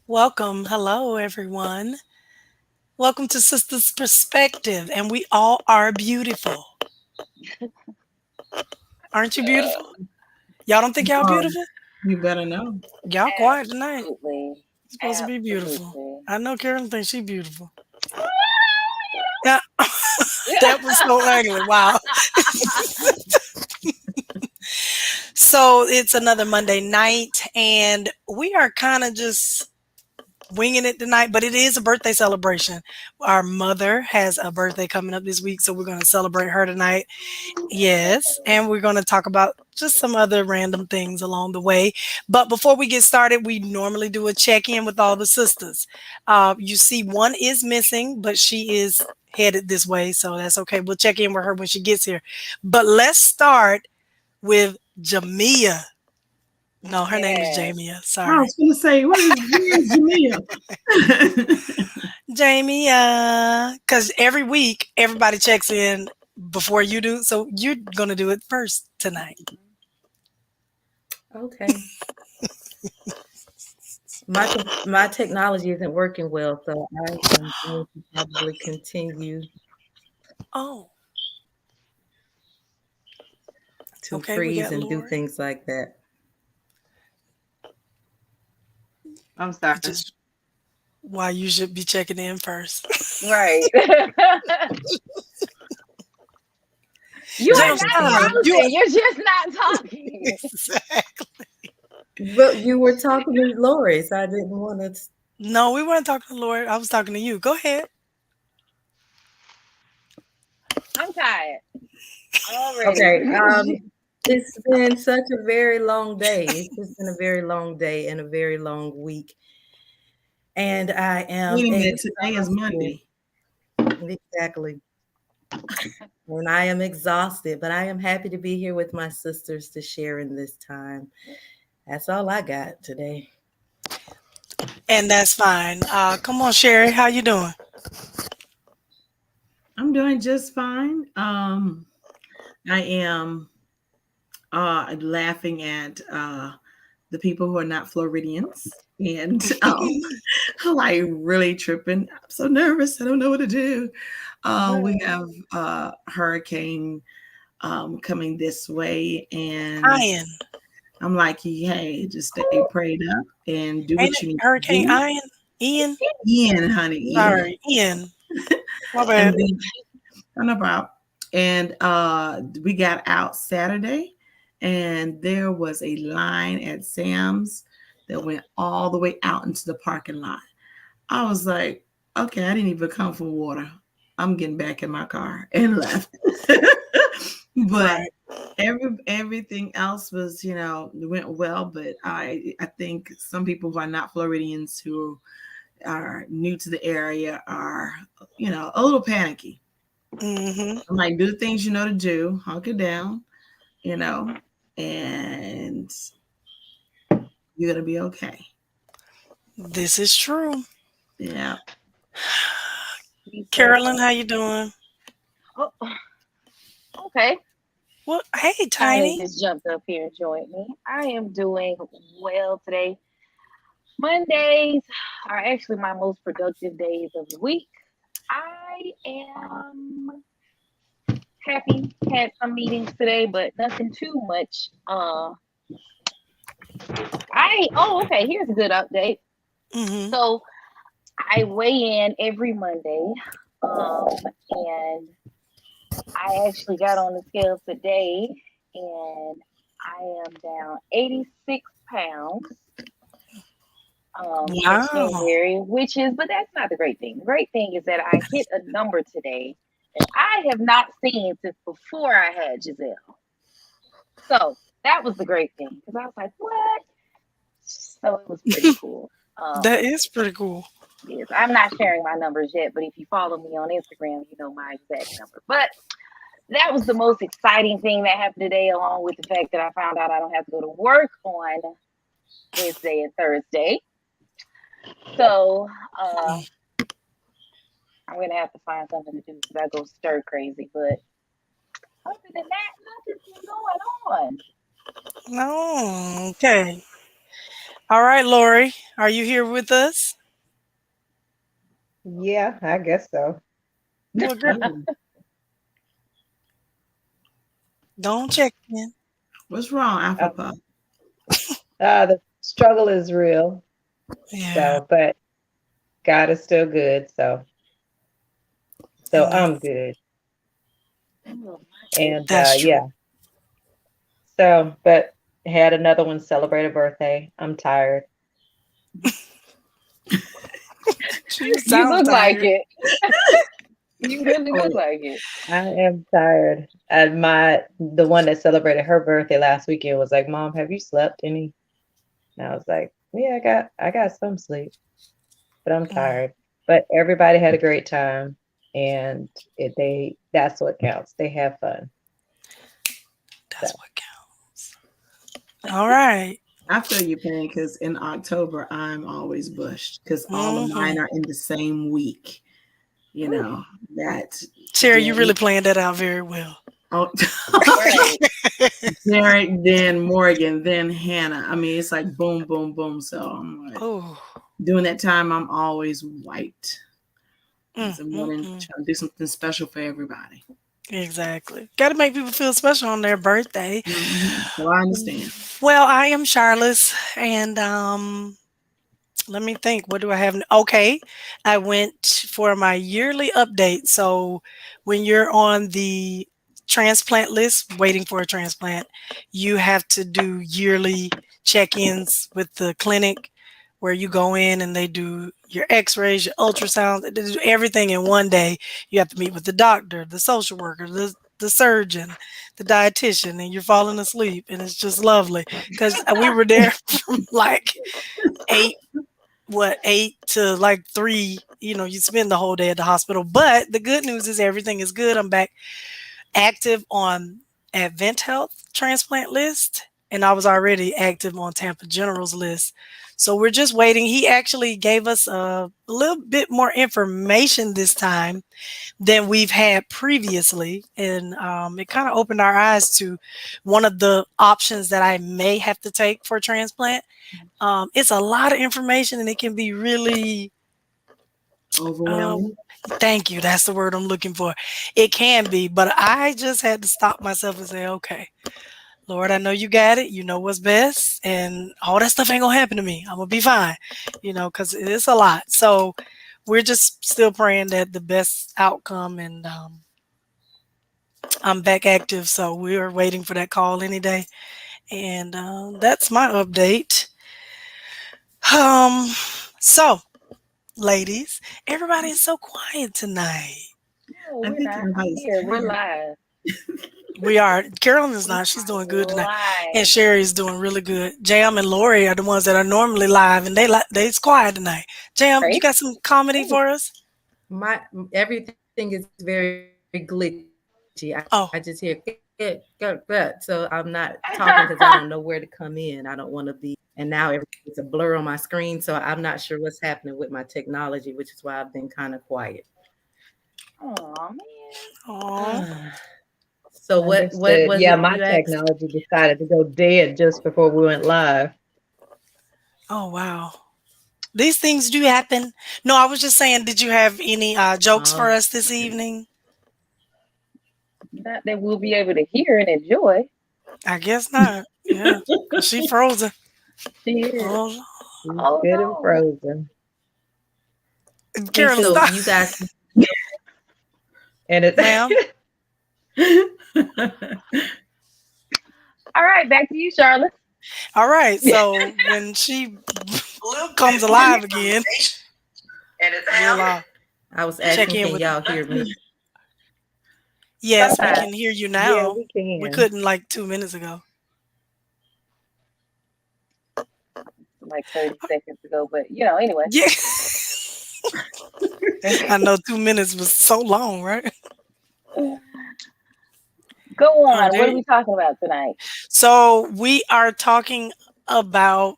Welcome. Hello, everyone. Welcome to Sistas Perspective. And we all are beautiful. Aren't you beautiful? Y'all don't think y'all Um, beautiful? you better know. Y'all quiet tonight. Absolutely. You're supposed to be beautiful. Absolutely. I know Karen thinks she's beautiful. Yeah, that was so ugly. Wow. So it's another Monday night, and we are kind of just winging it tonight, but it is a birthday celebration. Our mother has a birthday coming up this week, so we're going to celebrate her tonight. Yes, and we're going to talk about just some other random things along the way. But before we get started, we normally do a check in with all the sisters. You see, one is missing, but she is headed this way, so that's okay. We'll check in with her when she gets here. But let's start with Jamia. No, her name is Yes. Jamia. I Sorry. was going to say, where's Jamia? Jamia. Because every week, everybody checks in before you do. So you're going to do it first tonight. Okay. My technology isn't working well, so I am going to probably continue Oh, to okay. We freeze got and do Lori, things like that. I'm which sorry. is why you should be checking in first. Right. You are James, not shut up. You frozen. You're just not talking. exactly. But you were talking to Lori, so I didn't want to. No, we weren't talking to Lori. I was talking to you. Go ahead. I'm tired Okay. already. It's been such a very long day. It's just been a very long day and a very long week. And I am Wait a minute. Today is exhausted. Monday. Exactly. And I am exhausted, but I am happy to be here with my sisters to share in this time. That's all I got today. And that's fine. Come on, Sherry. How you doing? I'm doing just fine. I am laughing at the people who are not Floridians. And I'm like really tripping. I'm so nervous. I don't know what to do. We have hurricane coming this way, and Ian. I'm like, hey, just stay prayed up and do Ain't what it you need to Hurricane do. Ian? Ian? Ian, honey, Ian. Sorry, Ian. My bad. And then no problem. And we got out Saturday, and there was a line at Sam's that went all the way out into the parking lot. I was like, okay, I didn't even come for water. I'm getting back in my car and left. But Right. everything else was, went well. But I think some people who are not Floridians who are new to the area are, a little panicky. Mm-hmm. I'm like, do the things you know to do, hunker down, you know, and you're gonna be okay. This is true. Yeah. Be safe. Carolyn, how you doing? Oh, okay. Well, hey, Tiny Tiny. just jumped up here and joined me. I am doing well today. Mondays are actually my most productive days of the week. I am happy. Had some meetings today, but nothing too much. Okay, here's a good update. Mm-hmm. So I weigh in every Monday. And I actually got on the scale today and I am down 86 pounds for Wow. January, but that's not the great thing. The great thing is that I hit a number today that I have not seen since before I had Giselle. So that was the great thing because I was like, what? So it was pretty cool. That Um, is pretty cool. yes, I'm not sharing my numbers yet, but if you follow me on Instagram, you know my exact number. But that was the most exciting thing that happened today, along with the fact that I found out I don't have to go to work on Wednesday and Thursday. So I'm gonna have to find something to do because I go stir crazy. But other than that, nothing's been going on. No. Okay. All right, Lori, are you here with us? Yeah, I guess so. Well, girl, Oh, don't check in. what's wrong, Alpha Um, Pup? the struggle is real. Yeah, But God is still good. So amen. I'm good. Oh my And goodness. That's true. yeah. But had another one celebrate a birthday. I'm tired. She You sounds look like tired. it. You really Oh, look like it. I am tired. And the one that celebrated her birthday last weekend was like, "Mom, have you slept any?" And I was like, "Yeah, I got some sleep, but I'm Mm, tired." But everybody had a great time, and that's what counts. They have fun. So that's what counts. All right. I feel you, pain, because in October I'm always bushed because all of Mm-hmm. mine are in the same week. You Ooh, know that Sherry, you really January. planned that out very well. Oh, right. Derek, then Morgan, then Hannah. I mean, it's like boom, boom, boom. So I'm like, Oh, during that time, I'm always wiped. mm, Because I'm mm, wanting mm. to do something special for everybody. Exactly. Got to make people feel special on their birthday. So I understand. Well, I am Charles, and let me think. What do I have? Okay, I went for my yearly update. So when you're on the transplant list, waiting for a transplant, you have to do yearly check-ins with the clinic where you go in and they do your x-rays, your ultrasounds, they do everything in one day. You have to meet with the doctor, the social worker, the surgeon, the dietitian, and you're falling asleep, and it's just lovely because we were there from like eight what 8 to like 3. You spend the whole day at the hospital, but the good news is everything is good. I'm back active on Advent Health transplant list, and I was already active on Tampa General's list. So we're just waiting. He actually gave us a little bit more information this time than we've had previously, and it kind of opened our eyes to one of the options that I may have to take for transplant. It's a lot of information, and it can be really, uh, Overwhelming. thank you. That's the word I'm looking for. It can be, but I just had to stop myself and say, okay, Lord, I know you got it. You know what's best, and all that stuff ain't gonna happen to me. I'm gonna be fine, because it's a lot. So we're just still praying that the best outcome, and I'm back active. So we're waiting for that call any day, and that's my update. Um, so ladies, everybody is so quiet tonight. No, I we're think not. I'm everybody's here. We're tired. live. We are. Carolyn is We not. She's are doing good tonight, and live. Sherry's doing really good. Jam and Lori are the ones that are normally live, and they's quiet tonight. Jam, you Right? got some comedy Right. for us? My everything is very glitchy. I just hear Oh, so I'm not talking because I don't know where to come in. I don't want to be, and now everything's a blur on my screen, so I'm not sure what's happening with my technology, which is why I've been kind of quiet. Oh man. oh, So what understood. was Yeah, it my you asked? technology decided to go dead just before we went live. oh, wow. These things do happen. No, I was just saying, did you have any jokes for us this Okay. evening? Not that we'll be able to hear and enjoy. I guess not. Yeah, because she frozen. She is. Oh, She's Oh good and no. frozen. And Carolyn, so stop. you guys And it Ma'am. All right, back to you, Charlotte. All right. So when she comes alive again, we'll I was check asking, in can with. y'all hear me? Yes, we Sometimes, can hear you yeah, now. we We can. couldn't like 2 minutes ago. like 30 seconds ago, but anyway. Yeah. I know 2 minutes was so long, right? Go Oh, on. there. What are we talking about tonight? So we are talking about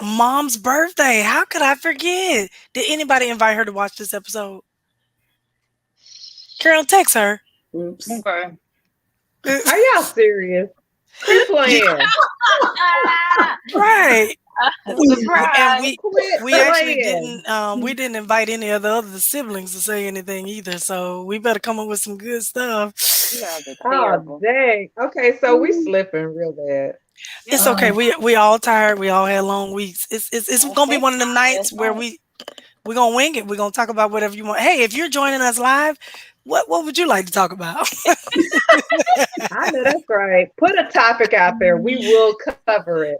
Mom's birthday. How could I forget? Did anybody invite her to watch this episode? Carol, text her. Oops. Okay. Are y'all serious? Quit Yeah, playing. right. and Surprise. Quit we actually playing. we didn't invite any of the other siblings to say anything either. So we better come up with some good stuff. You guys are Oh, terrible. dang. Okay, so we slipping real bad. It's Yep. okay. Um, We all tired. We all had long weeks. It's Don't gonna be take one of them time last nights where night. we're gonna wing it. We're gonna talk about whatever you want. Hey, if you're joining us live, what would you like to talk about? I know that's right. Put a topic out there. We will cover it.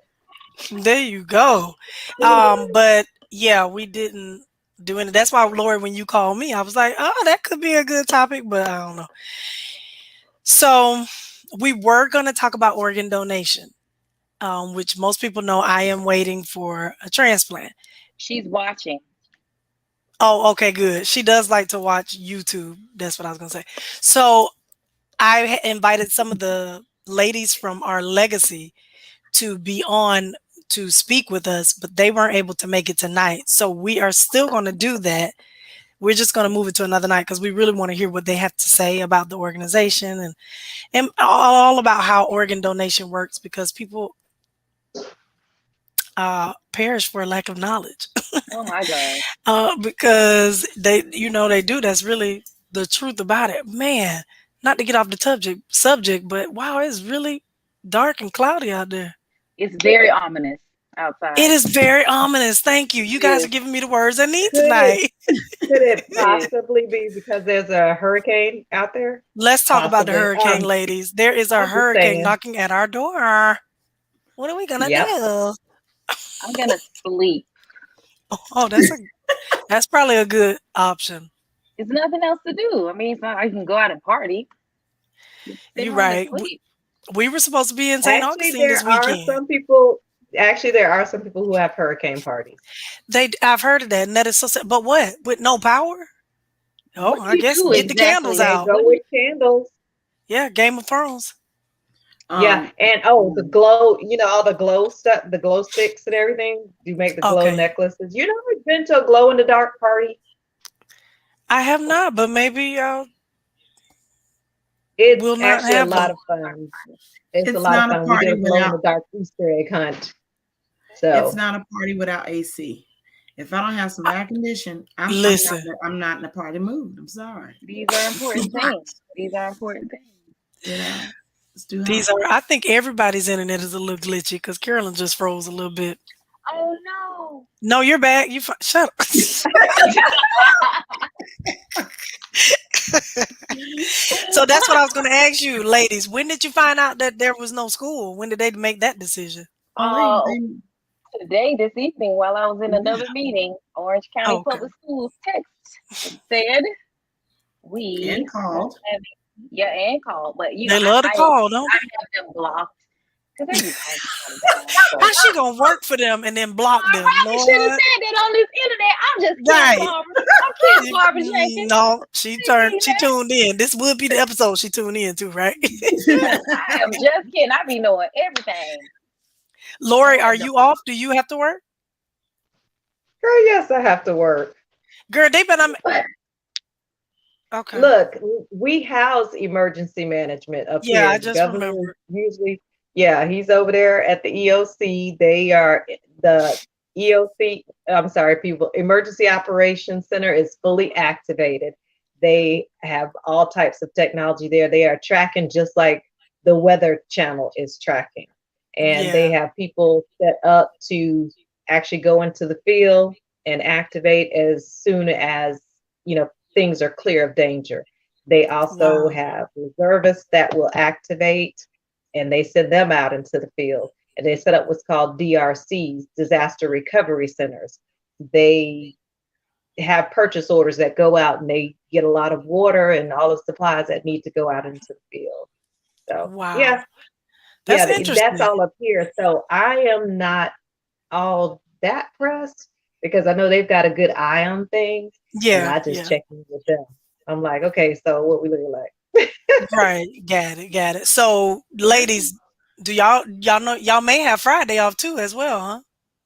There you go. But yeah, we didn't do any. That's why, Lori, when you called me, I was like, oh, that could be a good topic, but I don't know. So we were gonna talk about organ donation, which most people know I am waiting for a transplant. She's watching. Oh, okay, good. She does like to watch YouTube. That's what I was gonna say. So invited some of the ladies from our legacy to be on to speak with us, but they weren't able to make it tonight. So we are still going to do that. We're just going to move it to another night because we really want to hear what they have to say about the organization and all about how organ donation works because people perish for lack of knowledge. Oh my God. Because they do. That's really the truth about it. Man, not to get off the subject, but wow, it's really dark and cloudy out there. It's very ominous It outside. is very ominous. Thank you. You It guys is. are giving me the words I need Could it tonight. could it It is. possibly be because there's a hurricane out there? Let's talk about the Possibly. hurricane, ladies. There is a I'm just hurricane saying. knocking at our door. What are we gonna Yep. do? I'm gonna sleep. Oh, that's probably a good option. There's nothing else to do. I mean, it's not like I can go out and party. Just sit You're home and right. sleep. We were supposed to be in St. Actually, Augustine this there are weekend. some people. Actually, there are some people who have hurricane parties. I've heard of that, and that is so sad. But what? With no power? What Oh, do I you guess do get the candles exactly? They out. go with candles. Yeah, Game of Thrones. Yeah, um, and the glow. All the glow stuff, the glow sticks and everything. You make the glow Okay. necklaces. You never been to a glow in the dark party? I have not, but maybe It's we'll not actually a have lot them. of fun. It's a it's lot of not a fun. We did party a glow in the without dark Easter egg hunt. it's So not a party without AC. If I don't have some air condition, Listen, I'm not in the party mood. I'm sorry. These are It's too important hot. things. These are important things. You know, it's too these hot. are. I think everybody's internet is a little glitchy because Carolyn just froze a little bit. Oh no. No, you're back. Shut up. So that's what I was going to ask you, ladies. When did you find out that there was no school? When did they make that decision? Oh, uh, they Today, this evening, while I was in yeah. another meeting, Orange County Okay. Public Schools text said we And won't called. have yeah and call, but They love to call, don't I they? have them blocked because they be calling all the time. So How she gonna work for them and then block I them, probably should have Lord? said that on this internet. I'm just kidding, Right. Barbara. I'm kidding, Barbara Jenkins. No, she See that? tuned in. This would be the episode she tuned in to, right? I am just kidding. I be knowing everything. Lori, I are have them. you off? Do you have to work? girl, yes, I have to work. Girl, they better. Okay. Look, we house emergency management up Yeah, I here. The just governor remembered. usually, yeah, he's over there at the EOC. They are the EOC, I'm sorry, people, Emergency Operations Center is fully activated. They have all types of technology there. They are tracking just like the Weather Channel is tracking. And they Yeah. have people set up to actually go into the field and activate as soon as, things are clear of danger. They also Wow. have reservists that will activate and they send them out into the field. And they set up what's called DRCs, disaster recovery centers. They have purchase orders that go out and they get a lot of water and all the supplies that need to go out into the field. So Wow. yeah, That's that's interesting. all up here. So I am not all that pressed because I know they've got a good eye on things and Yeah. I just Yeah. check in with them. I'm like, okay, so what we looking like? Right. Got it. Got it. So, ladies, do y'all know y'all may have Friday off too as well, huh?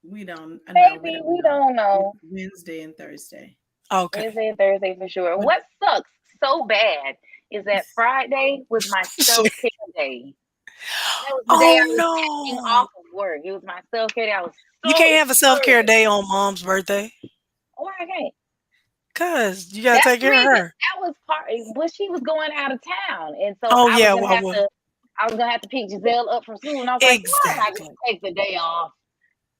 We don't. No, we Maybe don't we know. don't know. It's Wednesday and Thursday. Okay. Wednesday and Thursday for sure. What- What sucks so bad is that Friday was my self care day. That was the day Oh I was acting no. off of work. It was my self care day. I was You so can't have a self-care excited. day on mom's birthday. Why I can't? Cause you gotta That's take the care of reason. her. That was part. Well, she was going out of town, and so Oh I was yeah, gonna well, have well to. I was gonna have to pick Giselle up from school, and I was like, "Why am I exactly. gonna take the day off?"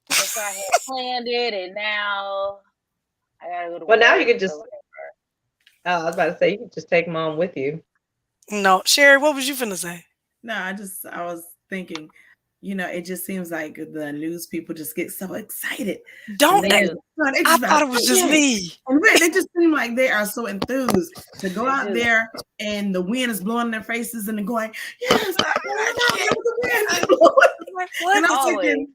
And so I had planned it, and now I gotta go to Well, now you work. can just, So I was about to say, you can just take mom with you. No, Sherry, what was you finna say? No, I was thinking, it just seems like the news people just get so excited when Don't they they that, hear do. the sun. They I just about, thought it was oh just yeah. me. And really, they just seem like they are so enthused to go They out do. there and the wind is blowing in their faces and they're going, yes, I oh like my God, it. the wind is I, blowing. like, And what? I'm Always. thinking,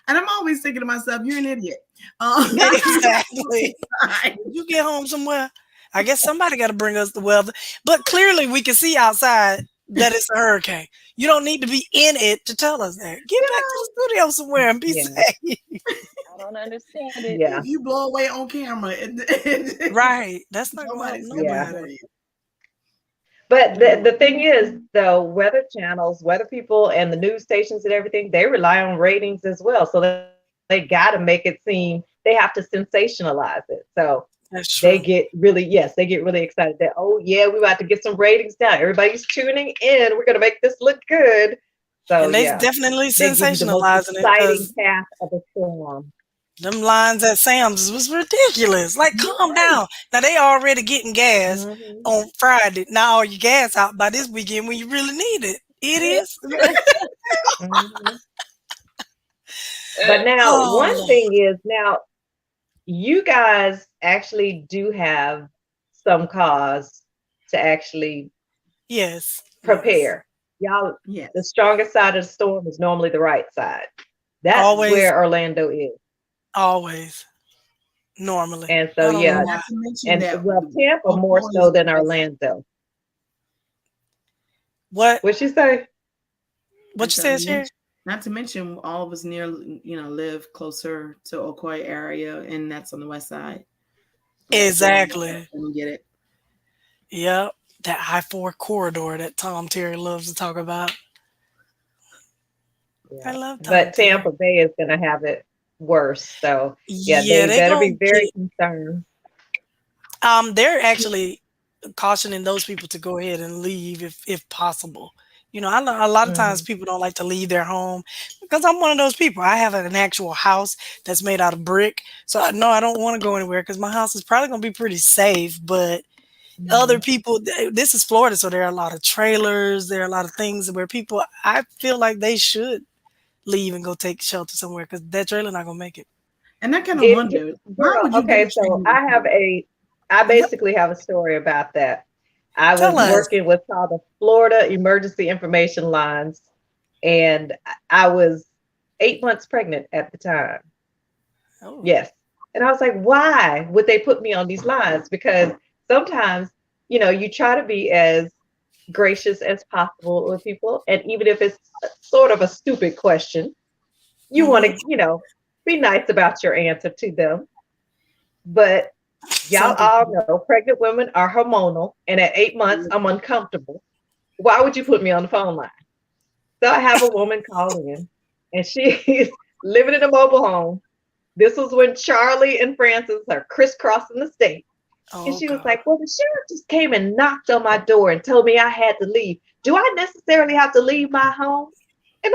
and I'm always thinking to myself, you're an idiot. Exactly. Did you get home somewhere? I guess somebody got to bring us the weather. But clearly, we can see outside that it's a hurricane. You don't need to be in it to tell us that. Get back to the studio somewhere and be Yeah. safe. I don't understand it. Yeah. If you blow away on camera, Right. That's not going to help nobody's coming Yeah. for nobody. you. But the thing is, though, weather channels, weather people, and the news stations and everything, they rely on ratings as well. So they got to make it seem, they have to sensationalize it. So That's they true. get really, yes, they get really excited that, oh, yeah, we're about to get some ratings down. Everybody's tuning in. We're going to make this look good. So, And they yeah, definitely they give you the most sensationalizing it exciting because path of the storm. them lines at Sam's was ridiculous. Like, You're calm right. down. Now they already getting gas Hmm. on Friday. Now all your gas out by this weekend when you really need it. It is. Hmm. But now, Oh one Lord. thing is now, you guys actually do have some cause to actually Yes. Yes. prepare. Y'all, the Yes. strongest side of the storm is normally the right side. That's Always. where Orlando is. Always. Normally. And so, I don't know yeah, Not why. to mention and that well, Tampa more Oklahoma is so the than best. Orlando. What What'd you say? I what you said, said, Sherry? not to mention all of us near, live closer to Ocoee area, and that's on the west side. So that's where Exactly. we get it. Yep. That I-4 corridor that Tom Terry loves to talk about. I Yeah. love Tom But Terry. Tampa Bay is going to have it worse. So, yeah, Yeah, they they better be gonna very get concerned. they're actually cautioning those people to go ahead and leave if possible. You know, I know a lot of times Hmm. people don't like to leave their home because I'm one of those people. I have an actual house that's made out of brick, so I know I don't want to go anywhere because my house is probably going to be pretty safe. But other Hmm. people, this is Florida, so there are a lot of trailers. There are a lot of things where people. I feel like they should leave and go take shelter somewhere because that trailer not going to make it. And I kind of It, wonder, why girl, would you get a okay, so trailer for? I Yep. basically have a story about that. I Tell was us. working with called the Florida Emergency Information Lines, and I was 8 months pregnant at the time. Oh, Yes. And I was like, why would they put me on these lines? Because sometimes, you try to be as gracious as possible with people. And even if it's sort of a stupid question, you want hmm to, be nice about your answer to them. But y'all some all people. know pregnant women are hormonal, and at 8 months, I'm uncomfortable. Why would you put me on the phone line? So I have a woman call in, and she's living in a mobile home. This was when Charlie and Francis are crisscrossing the state. And Oh she was God. like, well, the sheriff just came and knocked on my door and told me I had to leave. Do I necessarily have to leave my home? And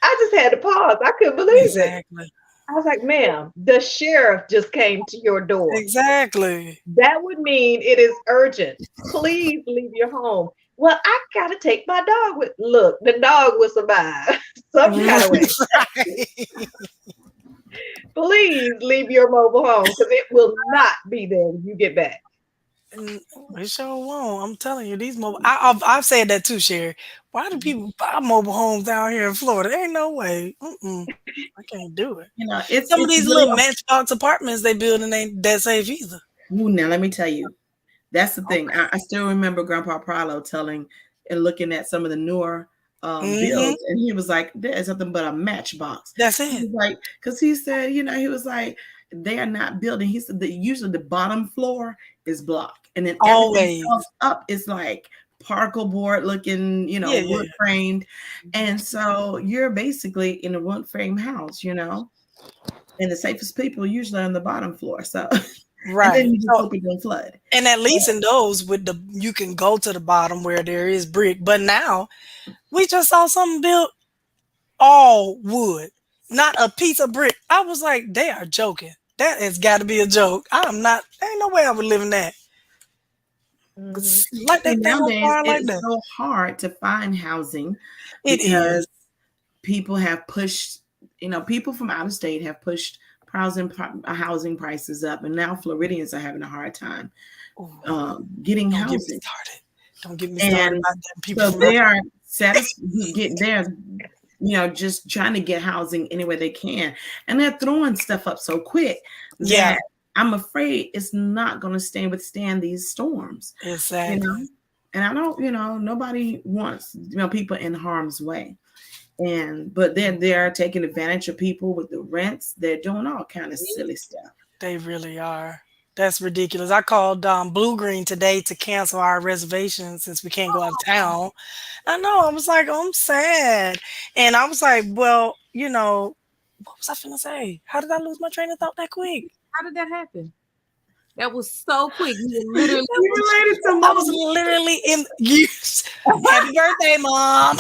I just had to pause. I couldn't believe it. Exactly. I was like, ma'am, the sheriff just came to your door. Exactly. That would mean it is urgent. Please leave your home. Well, I gotta take my dog with. Look, the dog will survive some kind of way. Right. Please leave your mobile home because it will not be there when you get back. And it sure won't. I'm telling you, these mobile. I've said that too, Sherry. Why do people buy mobile homes down here in Florida? There ain't no way. I can't do it. Some of It's these really little matchbox apartments they building ain't that safe either. ooh, now let me tell you, that's the thing. Okay. I still remember Grandpa Pralo telling and looking at some of the newer hmm builds, and he was like, "There is nothing but a matchbox." That's He it. was like, because he said, he was like, they are not building. He said that usually the bottom floor is block, and then everything Always. else up is like particle board looking, Yeah, yeah, wood framed. And so you're basically in a wood frame house, and the safest people usually on the bottom floor. So, and then right. you just So, hope it don't flood. and at least in those you can go to the bottom where there is brick. But now we just saw something built all wood, not a piece of brick. I was like, they are joking. That has got to be a joke. I'm not. Ain't no way I would live in that. Mhm. Like See, that thing on nowadays fire like it's that. so hard to find housing It because is. people have pushed, people from out of state have pushed housing prices up, and now Floridians are having a hard time Ooh, getting don't get me housing. started. Don't get me started And about them people so from out. they are getting there, just trying to get housing any way they can. And they're throwing stuff up so quick Yeah, that I'm afraid it's not going to withstand these storms, you exactly. know. And I don't, nobody wants, people in harm's way. But then they're taking advantage of people with the rents. They're doing all kind of silly stuff. They really are. That's ridiculous. I called Blue Green today to cancel our reservation since we can't go out of town. I know. I was like, oh, I'm sad. And I was like, well, what was I finna say? How did I lose my train of thought that quick? How did that happen? That was so quick. You were literally. You related to I was mom. literally in use. Happy birthday, mom.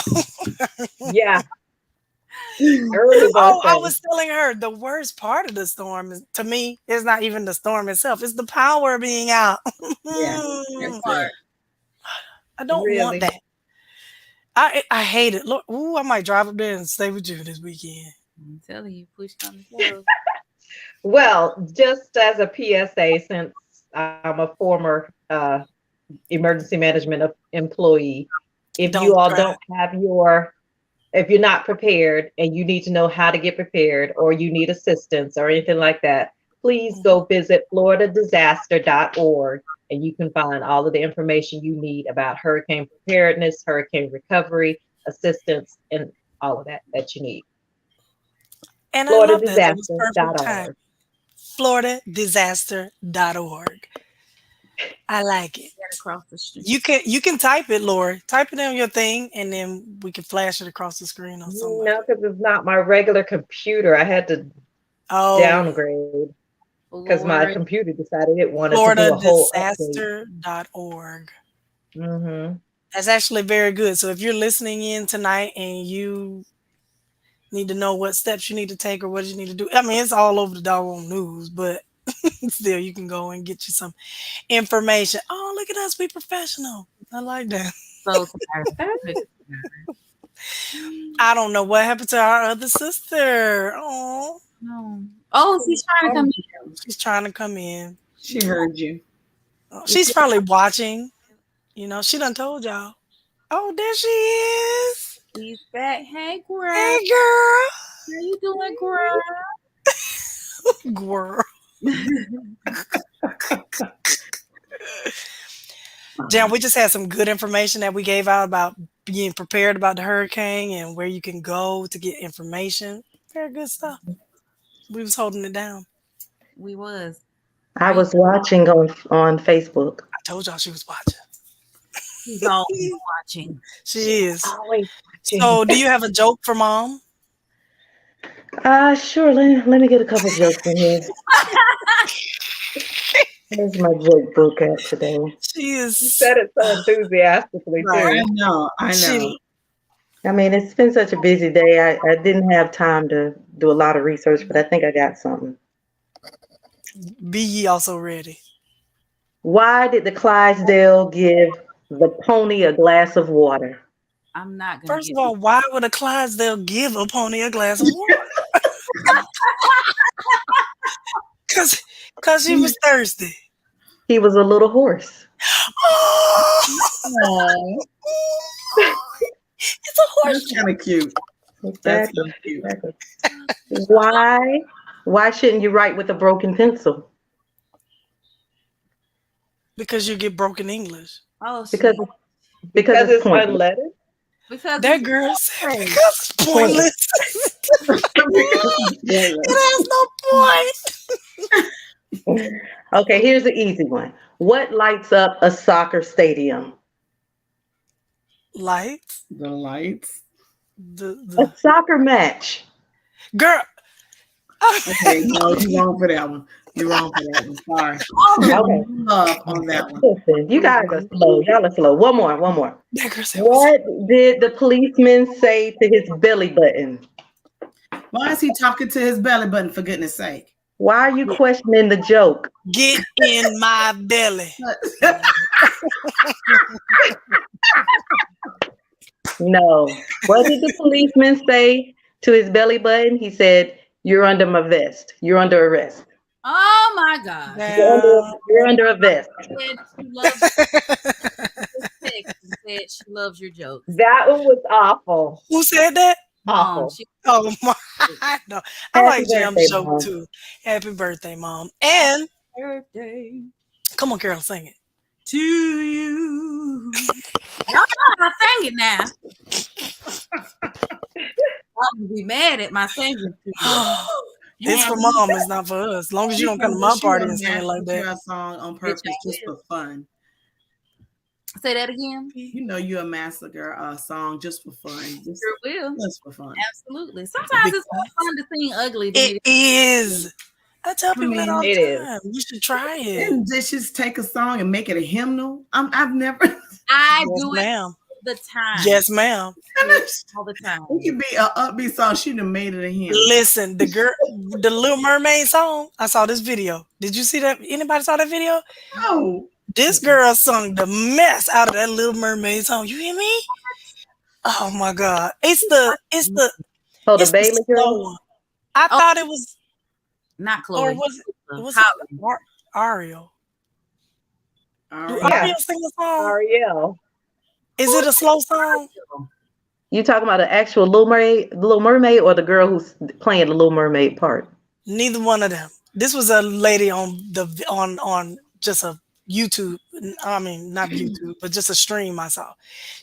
Yeah, early Oh, I birthday. was telling her the worst part of the storm is, to me, is not even the storm itself. It's the power being out. Yeah, I that's it. don't want Really? that. I hate it. Look, ooh, I might drive up there and stay with you this weekend. I'm telling you, push on the shove. Well, just as a PSA, since I'm a former emergency management employee, if you Don't all drive. don't have if you're not prepared and you need to know how to get prepared or you need assistance or anything like that, please go visit floridadisaster.org and you can find all of the information you need about hurricane preparedness, hurricane recovery, assistance, and all of that you need. And I love that. That was perfect time. floridadisaster.org. FloridaDisaster.org. I like it. Right across the street. You can type it, Lori. Type it on your thing, and then we can flash it across the screen or something like No, that. because it's not my regular computer. I had to Oh, downgrade because my Lord, computer decided it wanted to do a whole update. FloridaDisaster.org. Hmm. That's actually very good. So if you're listening in tonight and you need to know what steps you need to take or what you need to do, I mean, it's all over the doggone news, but still, you can go and get you some information. Oh, look at us, we professional. I like that. so tired. I don't know what happened to our other sister. Oh, No. Oh, she's trying to come in. she's trying to come in. She heard you. Oh, she's probably watching. She done told y'all. Oh, there she is. She's back. Hey, girl. Hey, girl. How you doing, girl? Girl. Jan, we just had some good information that we gave out about being prepared about the hurricane and where you can go to get information. Very good stuff. We was holding it down. We was. I was watching on Facebook. I told y'all she was watching. She's always watching. She is. Always watching. So, do you have a joke for mom? Sure. Let me get a couple jokes in here. Where's my joke book at today? She You is. said it so enthusiastically Right. I too. know. She. I mean, it's been such a busy day. I didn't have time to do a lot of research, but I think I got something. Be ye also ready. Why did the Clydesdale give the pony a glass of water? I'm not gonna. First of all, why would a Clydesdale give a pony a glass of water? Cause she was thirsty. He was a little horse. Oh, it's a horse. That's kind of cute. That's Exactly. so cute. Exactly. Why shouldn't you write with a broken pencil? Because you get broken English. Oh, Because shit. because it's It's pointless. unleaded. Because That it's girl said Hey. because it's pointless. Yeah. It has no point. Okay, here's the easy one. What lights up a soccer stadium? Lights. The lights. A soccer match. Girl. Okay, no, you're wrong for that one. You're wrong for that one. Sorry. Okay. Love on that one. Listen, you guys are slow. Y'all are slow. One more. That girl said, What did the policeman say to his belly button? Why is he talking to his belly button, for goodness sake? Why are you questioning the joke? get in my belly. No. What did the policeman say to his belly button? He said, "You're under my vest. You're under arrest. Oh my God. You're under a vest." Said she loves your jokes. That one was awful. Who said that? Awful. Oh my! No, I Happy like Jam's birthday, joke Mom. too. Happy birthday, Mom! And Birthday come on, Carol, sing it. to you. I don't know how I sang it now. I'm gonna be mad at my singing. It's for Mom. It's not for us. As long as you don't come to my party and sing it like Your that. song on purpose just for fun. Say that again. You know you're a massacre song just for fun. Just, Sure will. just for fun. Absolutely. Sometimes it's more fun to sing ugly than It is. I tell people that all it the is. time. You should try it. And just take a song and make it a hymnal. I've never. I Yes, do it ma'am. all the time. Yes, ma'am. All the time. It could be an upbeat song. She done made it a hymn. Listen, the Little Mermaid song. I saw this video. Did you see that? Anybody saw that video? Oh, This girl sung the mess out of that Little Mermaid song. You hear me? Oh my God! It's the Oh, the it's the Bailey slow girl. one. I thought it was, Not or Chloe. was it Ariel? all Do right. Ariel sing the song? Ariel. Is it a slow song? You talking about the actual Little Mermaid, or the girl who's playing the Little Mermaid part? Neither one of them. This was a lady on just a YouTube. I mean, not YouTube, but just a stream I saw.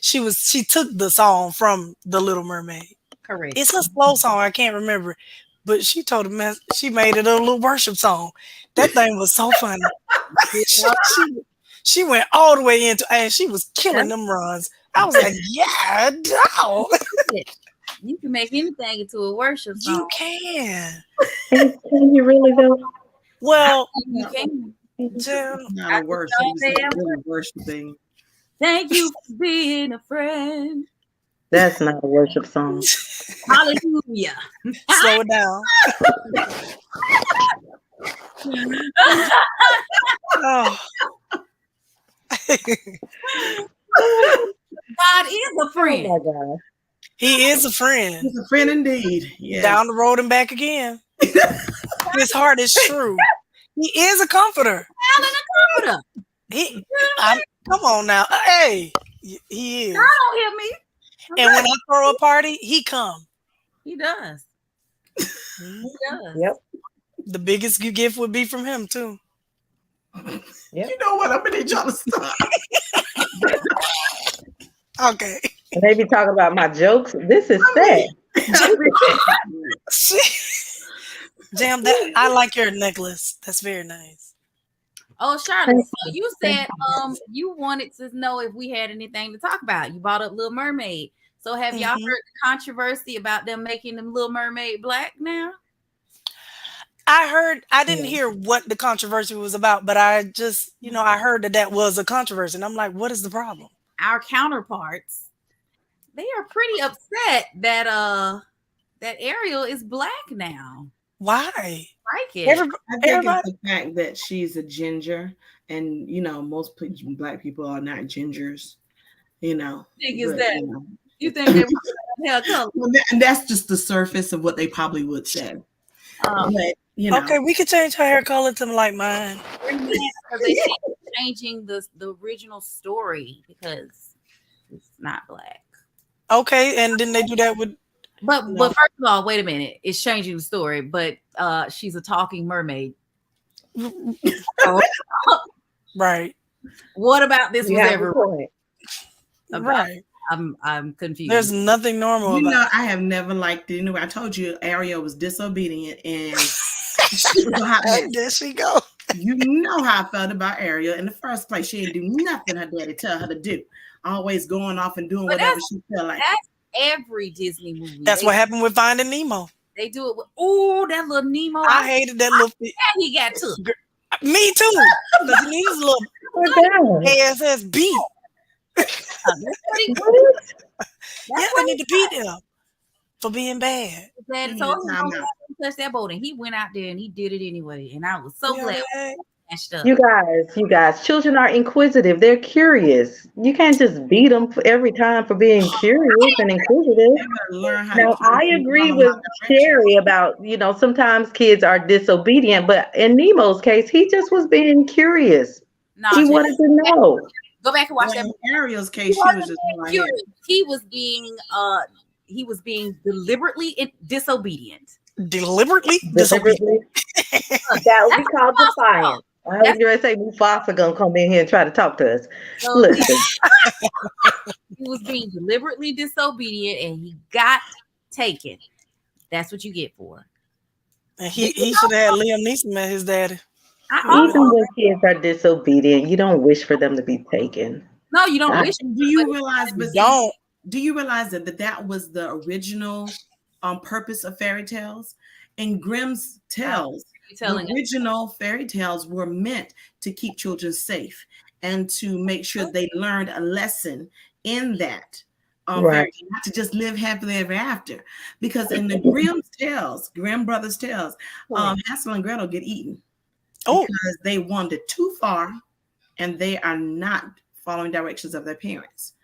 She took the song from the Little Mermaid. Correct. It's a slow song. I can't remember, but she told him she made it a little worship song. That thing was so funny. she went all the way into, and she was killing them runs. I was like, yeah, no. You can make anything into a worship song. You can. Can you really though? Well, You can. Jim, Not a worship. It's a worship thing. Thank you for being a friend. That's not a worship song. Hallelujah. slow it down. Oh. God is a friend. Oh my God. He is a friend. He's a friend indeed. Yeah. Down the road and back again. His heart is true. He is a comforter. Comforter. Come on now. Hey, he is. God don't hear me. And when I throw a party, he come. He does. He does. Yep. The biggest gift would be from him too. You know what? I'm gonna need y'all to stop. Okay. And they be talking about my jokes. This is sad. Jam, that I like your necklace. That's very nice. Oh, Charlotte, so you said you wanted to know if we had anything to talk about. You brought up Little Mermaid. So have y'all heard the controversy about them making them Little Mermaid black now? I didn't hear what the controversy was about, but I just, I heard that was a controversy. And I'm like, what is the problem? Our counterparts, they are pretty upset that Ariel is black now. Why? Like it. I think Everybody? it's the fact that she's a ginger, and most black people are not gingers. Think is but, that? You think they hair color? Well, and that's just the surface of what they probably would say. But Okay, we could change her hair color to like mine. Because they changing the original story because it's not black. Okay, and then they do that with. But first of all, wait a minute. It's changing the story, but she's a talking mermaid. Right. What about this was ever point. Right. I'm confused. There's nothing normal about I have never liked it. I told you Ariel was disobedient and she was a hot mess. There she go. You know how I felt about Ariel in the first place. She didn't do nothing her daddy tell her to do. always going off and doing But whatever she felt like. That's every Disney movie. That's what happened with Finding Nemo. They do it with, oh, that little Nemo. I hated that little. He got took. Me too. Because he needs a little ASS beat. Yeah, they need to beat him for being bad. Dad told him don't touch that boat, and he went out there and he did it anyway. And I was so glad. You guys, children are inquisitive. They're curious. You can't just beat them every time for being curious and inquisitive. Now, I agree with Sherry about, sometimes kids are disobedient, but in Nemo's case, he just was being curious. He wanted to know. Go back and watch that. In Ariel's case, she was just curious. He was being deliberately disobedient. Deliberately disobedient. That would be called defiance. I was going to say Mufasa gonna come in here and try to talk to us. So, listen. He was being deliberately disobedient and he got taken. That's what you get for. And he should have had Liam Neeson as his daddy. Even when kids are disobedient, you don't wish for them to be taken. No, you don't wish. Do you realize? Do you realize that was the original purpose of fairy tales? In Grimm's tales, the original fairy tales were meant to keep children safe and to make sure they learned a lesson in that. Right. Not to just live happily ever after. Because in the Grimm brothers' tales, Hansel and Gretel get eaten because they wandered too far and they are not following directions of their parents.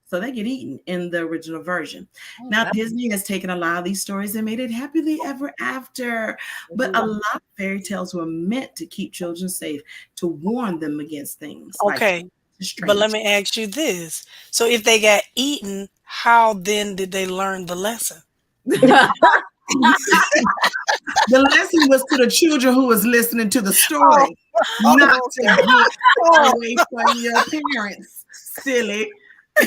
So they get eaten in the original version. Now, Disney has taken a lot of these stories and made it happily ever after. But a lot of fairy tales were meant to keep children safe, to warn them against things. Okay. But let me ask you this. So if they got eaten, how then did they learn the lesson? The lesson was to the children who was listening to the story, not to get away from your parents. Silly. I'm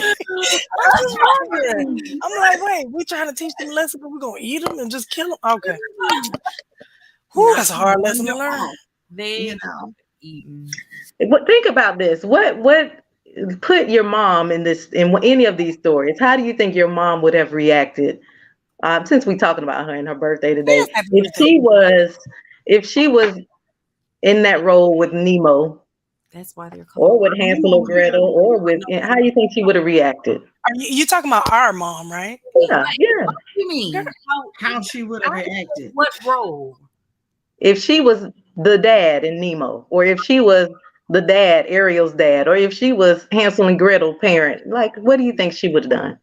like, wait, we trying to teach them a lesson, but we're gonna eat them and just kill them? Okay. Whew, that's a hard lesson to learn. But think about this. What put your mom in any of these stories? How do you think your mom would have reacted? Since we're talking about her and her birthday today, if she was in that role with Nemo. That's why they're called. Or with Hansel or Gretel, or with how do you think she would have reacted? You talking about our mom, right? Yeah. What do you mean? How she would have reacted? What role? If she was the dad in Nemo, or if she was the dad, Ariel's dad, or if she was Hansel and Gretel parent, like what do you think she would have done?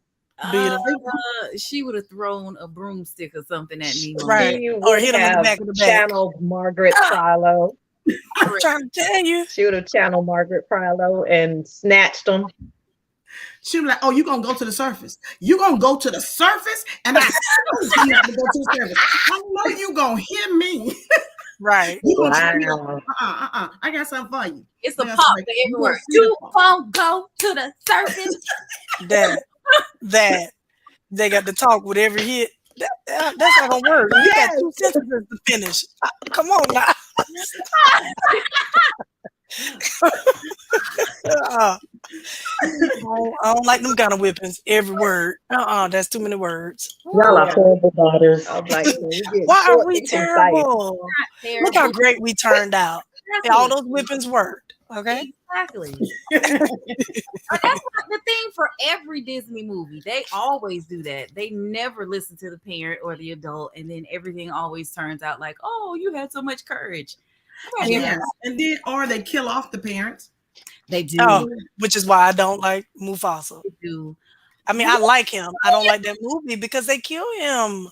She would have thrown a broomstick or something at Nemo. Right. Or hit him in the back of the back. Channeled Margaret Philo. I'm trying to tell you. She would have channeled Margaret Philo and snatched them. She was like, "Oh, you're gonna go to the surface. You're gonna go to the surface, and I you have to go to the surface. I know you gonna hear me." Right. Wow. I got something for you. It's a pop for everywhere. You won't go to the surface. That they got to talk with every hit. That's not gonna work. You got 2 sentences to finish. Come on now. I don't like them kind of whippings. Every word. That's too many words. Y'all are horrible daughters. I'm like, why are we terrible? Look how great we turned out. All those whippings worked. Okay. Exactly. That's the thing for every Disney movie. They always do that. They never listen to the parent or the adult, and then everything always turns out like, "Oh, you had so much courage." Yes, and then or they kill off the parents. They do. Which is why I don't like Mufasa. They do. I mean, I like him. I don't like that movie because they kill him.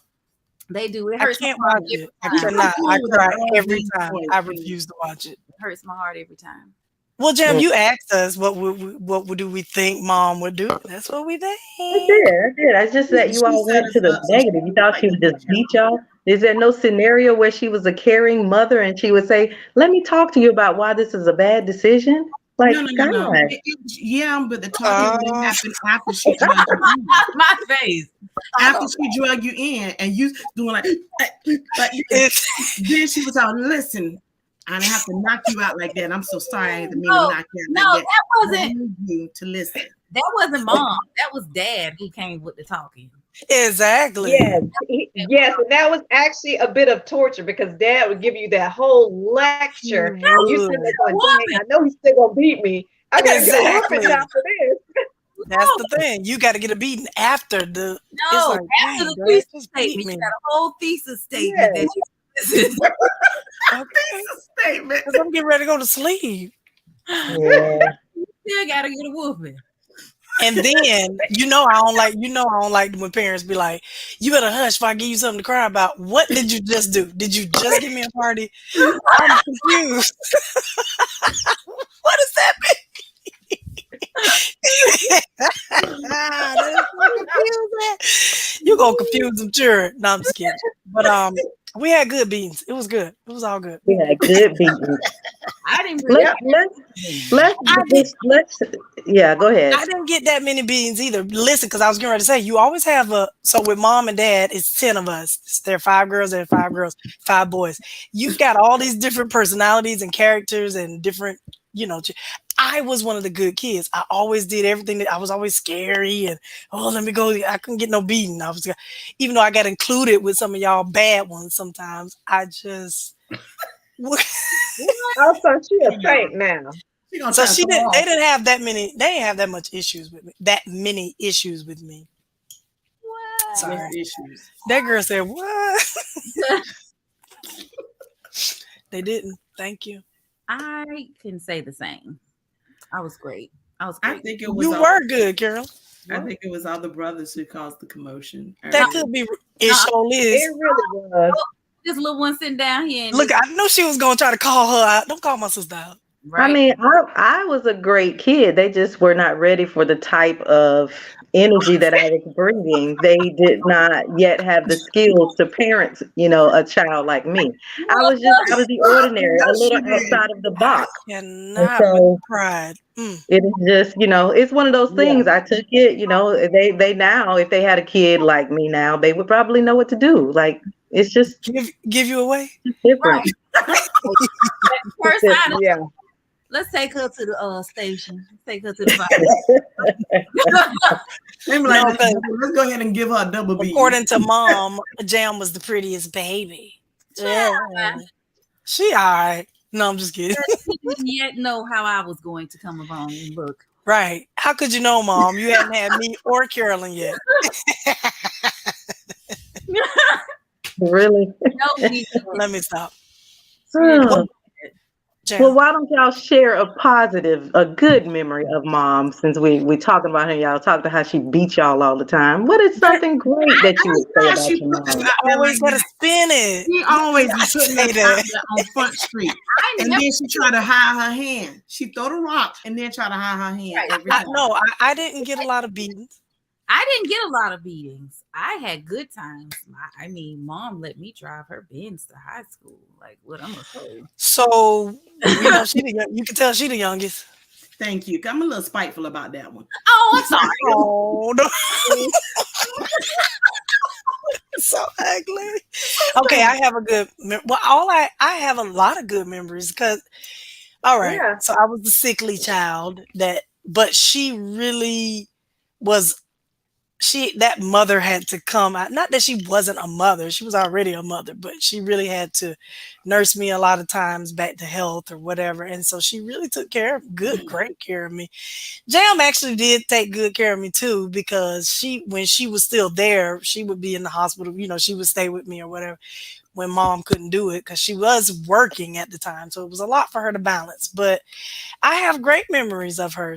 They do. It I hurts can't my heart watch it. I cannot. I cry every time. I refuse to watch it. It hurts my heart every time. Well, Jam, you asked us what do we think Mom would do? That's what we think. I did. I just said you all went to the negative. You thought she would just beat y'all. Is there no scenario where she was a caring mother and she would say, "Let me talk to you about why this is a bad decision"? Like, no. Yeah, but the talking happened after she drugged you in. My face. After she drugged you in, and you doing like then she was like, "Listen, I didn't have to knock you out like that. I'm so sorry I had to mean to knock you out like that. That wasn't you to listen." That wasn't mom. That was dad who came with the talking. Exactly. Yes, and that was actually a bit of torture because Dad would give you that whole He lecture, and you sitting would. there going, "Dang, I know he's still gonna beat me. I gotta get a whooping Exactly. after this." That's the thing. You got to get a beating after the. It's No, like, after dang, the Dad, thesis just beat statement, me. you got a whole thesis statement Yes. that you Okay. Statement. Because I'm getting ready to go to sleep. Yeah. still gotta get a whooping. And then I don't like when parents be like, you better hush if I give you something to cry about. What did you just do? Did you just give me a party? I'm confused. What does that mean? That is so confusing. You gonna confuse them, sure. No, I'm just kidding. But we had good beans. It was good. It was all good. We had good beatings. I didn't really Let's yeah, go ahead. I didn't get that many beans either. Listen, because I was getting ready to say, you always have so with mom and dad, it's 10 of us. There are 5 girls, 5 boys. You've got all these different personalities and characters and different, I was one of the good kids. I always did everything I was always scary and, let me go. I couldn't get no beating. Even though I got included with some of y'all bad ones sometimes, I just. Also, she a saint now. So they didn't have that many. They didn't have that much issues with me. That many issues with me. What? Sorry. Issues. That girl said what? They didn't. Thank you. I can say the same. I was great. I think it was. You were good, Carol. I think it was all the brothers who caused the commotion. That could be. It sure is. It really was. This little one sitting down here. Look, I knew she was gonna try to call her out. Don't call my sister out. Right. I mean, I was a great kid. They just were not ready for the type of energy that I was bringing. They did not yet have the skills to parent, a child like me. I was out of the ordinary, a little outside of the box. And so pride. It is just, it's one of those things. I took it, they now, if they had a kid like me now, they would probably know what to do. Like, it's just give you away. Different. First, yeah. Let's take her to the station. Take her to the let's go ahead and give her a double beat. According to mom, Jam was the prettiest baby. Yeah. She all right. No, I'm just kidding. She didn't yet know how I was going to come along and look. Right. How could you know, Mom? You hadn't had me or Carolyn yet. Really? No, let me stop. Well, why don't y'all share a good memory of mom, since we talking about her, y'all talk about how she beat y'all all the time. What is something great that you would say about your mom? I always gotta spin it. She always be putting that on Front Street. And then she try to hide her hand. She throw the rock and then try to hide her hand every time. No, I didn't get a lot of beatings. I didn't get a lot of beatings. I had good times. I mean, mom let me drive her Benz to high school. Like, what I'm gonna say. So, you can tell she the youngest. Thank you. I'm a little spiteful about that one. Oh, I'm sorry. Oh, no. So ugly. Okay, I have a good. I have a lot of good memories because. All right, yeah. So I was the sickly child but she really was. That mother had to come out. Not that she wasn't a mother; she was already a mother, but she really had to nurse me a lot of times back to health or whatever. And so she really took great care of me. Jam actually did take good care of me too, because when she was still there, she would be in the hospital. She would stay with me or whatever when mom couldn't do it because she was working at the time. So it was a lot for her to balance. But I have great memories of her.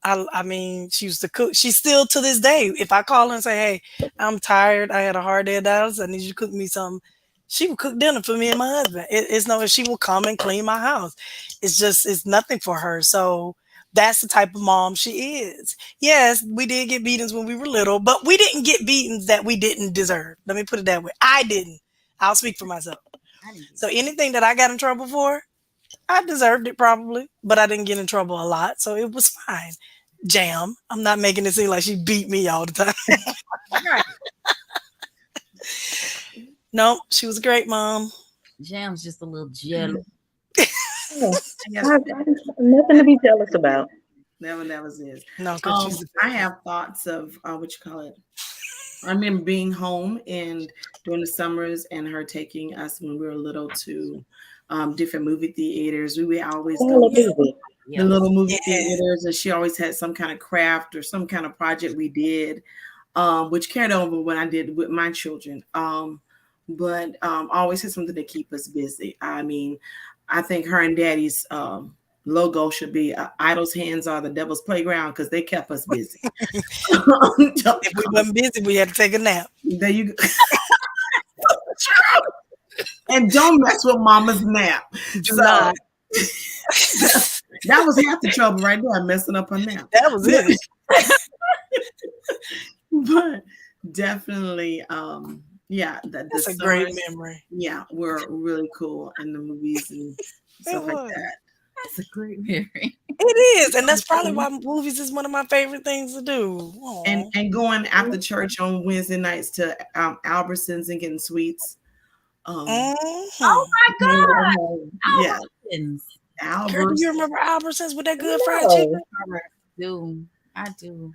I mean, she used to cook. She's still to this day. If I call her and say, "Hey, I'm tired. I had a hard day at the house. I need you to cook me something," she will cook dinner for me and my husband. She will come and clean my house. It's nothing for her. So that's the type of mom she is. Yes, we did get beatings when we were little, but we didn't get beatings that we didn't deserve. Let me put it that way. I didn't. I'll speak for myself. So anything that I got in trouble for, I deserved it probably, but I didn't get in trouble a lot, so it was fine. Jam. I'm not making it seem like she beat me all the time. No, she was a great mom. Jam's just a little jealous. Nothing to be jealous about. That was his. No, because she's. I have thoughts of what you call it. I remember being home and during the summers and her taking us when we were little to different movie theaters. We would always go to the little movie theaters, and she always had some kind of craft or some kind of project we did, which carried over when I did with my children. But always had something to keep us busy. I mean, I think her and Daddy's logo should be idle's hands are the devil's playground, because they kept us busy. If we wasn't busy, we had to take a nap. There you go. And don't mess with mama's nap. Do not. That was half the trouble right there, messing up her nap. That was it. But definitely, yeah, that's a great memory. Yeah, were really cool in the movies and stuff like that. That's a great memory. It is, and that's probably why movies is one of my favorite things to do. And going after church on Wednesday nights to Albertsons and getting sweets. Oh my God! Yeah, Albertsons. Do you remember Albertsons with that good fried chicken? I do.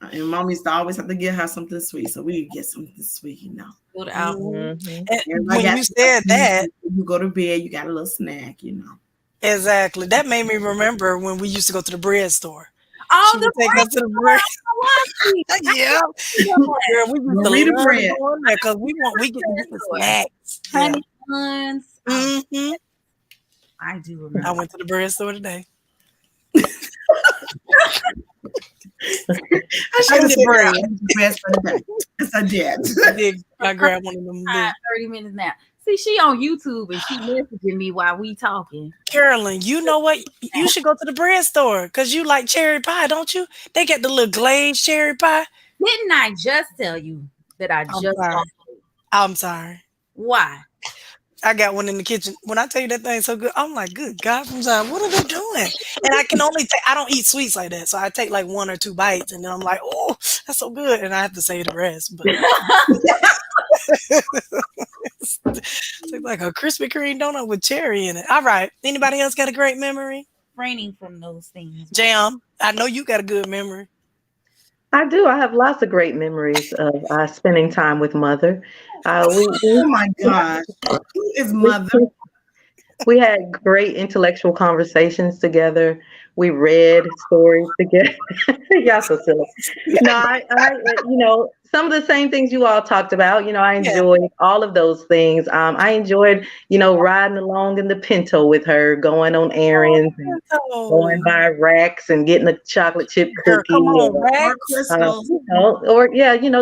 And Mom used to always have to get her something sweet, so we get something sweet, you know. Go to Albertsons. And when you said that, you go to bed, you got a little snack, you know. Exactly. That made me remember when we used to go to the bread store. Oh, the take us to the bread. Yeah. Girl, we used to read the bread because we get to get the snacks. Honey buns. Mm-hmm. I do remember. I went to the bread store today. I should have bread. Yes, I did. I grabbed one of them. 30 minutes now. See, she on YouTube and she messaging me while we talking. Carolyn, you know what? You should go to the bread store because you like cherry pie, don't you? They get the little glazed cherry pie. Didn't I just tell you that I'm sorry. Why? I got one in the kitchen. When I tell you that thing's so good, I'm like, good God from Zion, what are they doing? And I can only take, I don't eat sweets like that. So I take like 1 or 2 bites and then I'm like, oh, that's so good. And I have to say the rest. But it's like a Krispy Kreme donut with cherry in it. All right. Anybody else got a great memory? Refraining from those things. Jam, I know you got a good memory. I do. I have lots of great memories of spending time with Mother. Oh my gosh. Who is Mother? We had great intellectual conversations together. We read stories together. Y'all so silly. No, I some of the same things you all talked about. I enjoyed all of those things. I enjoyed, riding along in the Pinto with her, going on errands, and going by racks and getting a chocolate chip cookie. Or crystals.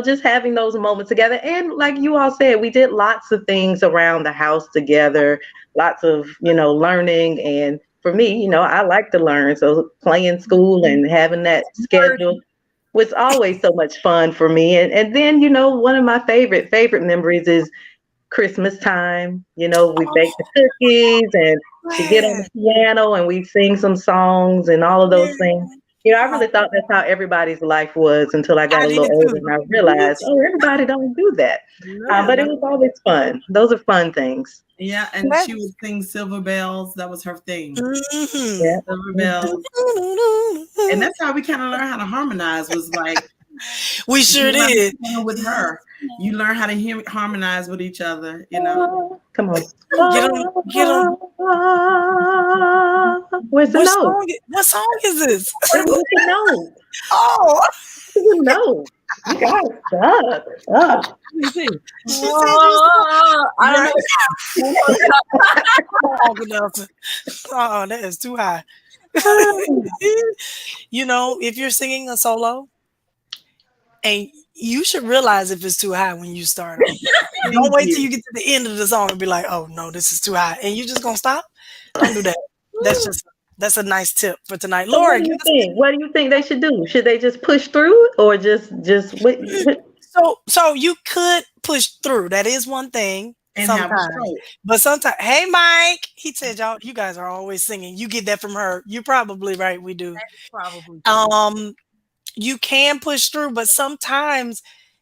Just having those moments together. And like you all said, we did lots of things around the house together, lots of, learning. And for me, I like to learn. So playing school and having that schedule was always so much fun for me. And then, one of my favorite memories is Christmas time. We bake the cookies and we get on the piano and we sing some songs and all of those things. I really thought that's how everybody's life was until I got a little older and I realized, everybody don't do that. But it was always fun. Those are fun things. Yeah, and she would sing Silver Bells. That was her thing. Mm-hmm. Yeah. Silver Bells. And that's how we kind of learned how to harmonize, was like, we sure did. With her. You learn how to harmonize with each other, Come on. Get them. Where's the note? What song is this? Where's the note? Oh. You know. You guys suck. Let me see. I don't know. Oh, that is too high. If you're singing a solo, and you should realize if it's too high when you start. Don't wait till you get to the end of the song and be like, oh no, this is too high. And you just gonna stop? Don't do that. That's a nice tip for tonight. Laura, what do you think they should do? Should they just push through or just what? So you could push through. That is one thing. And sometimes. But sometimes, hey Mike, he said you guys are always singing. You get that from her. You're probably right. We do. That's probably true. You can push through, but sometimes,